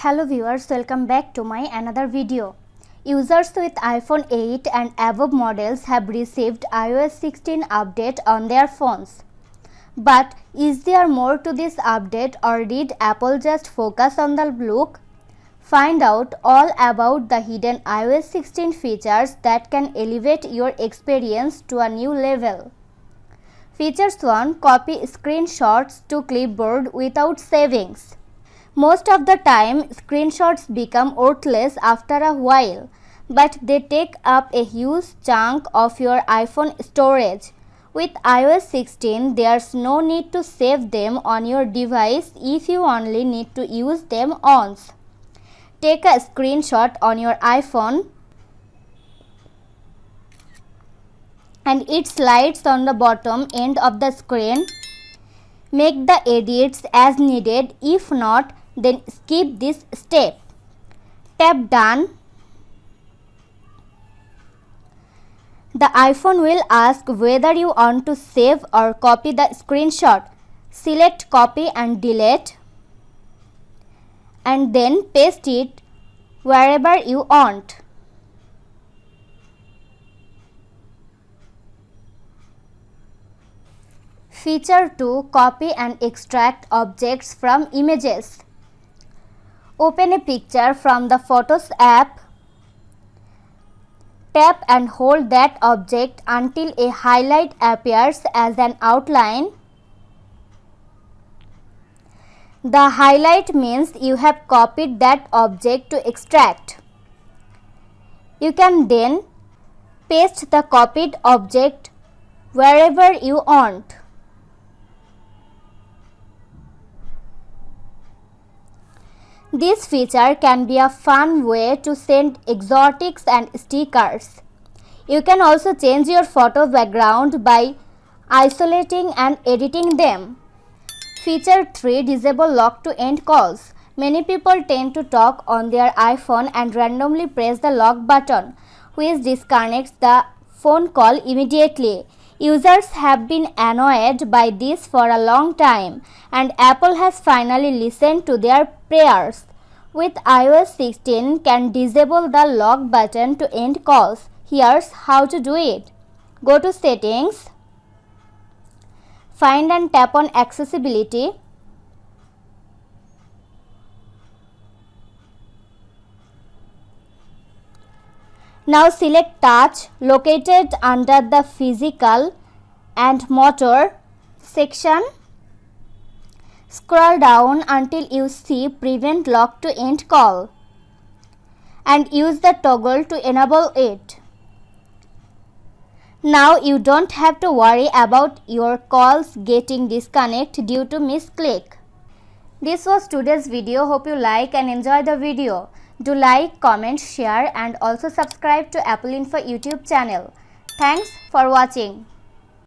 Hello viewers, welcome back to my another video. Users with iPhone 8 and above models have received iOS 16 update on their phones. But is there more to this update, or did Apple just focus on the look? Find out all about the hidden iOS 16 features that can elevate your experience to a new level. Features 1. Copy screenshots to clipboard without savings. Most of the time, screenshots become worthless after a while, but they take up a huge chunk of your iPhone storage. With iOS 16, there's no need to save them on your device if you only need to use them once. Take a screenshot on your iPhone and it slides on the bottom end of the screen. Make the edits as needed. If not, then skip this step. Tap Done. The iPhone will ask whether you want to save or copy the screenshot. Select Copy and Delete, and then paste it wherever you want. Feature 2. Copy and extract objects from images. Open a picture from the Photos app. Tap and hold that object until a highlight appears as an outline. The highlight means you have copied that object to extract. You can then paste the copied object wherever you want. This feature can be a fun way to send exotics and stickers. You can also change your photo background by isolating and editing them. Feature 3. Disable lock to end calls. Many people tend to talk on their iPhone and randomly press the lock button, which disconnects the phone call immediately. Users have been annoyed by this for a long time, and Apple has finally listened to their prayers. With iOS 16, can disable the lock button to end calls. Here's how to do it. Go to Settings, find and tap on Accessibility. Now select Touch, located under the Physical and Motor section. Scroll down until you see Prevent Lock to End Call and use the toggle to enable it. Now you don't have to worry about your calls getting disconnected due to misclick. This was today's video. Hope you like and enjoy the video. Do like, comment, share and also subscribe to Apple Info YouTube channel. Thanks for watching.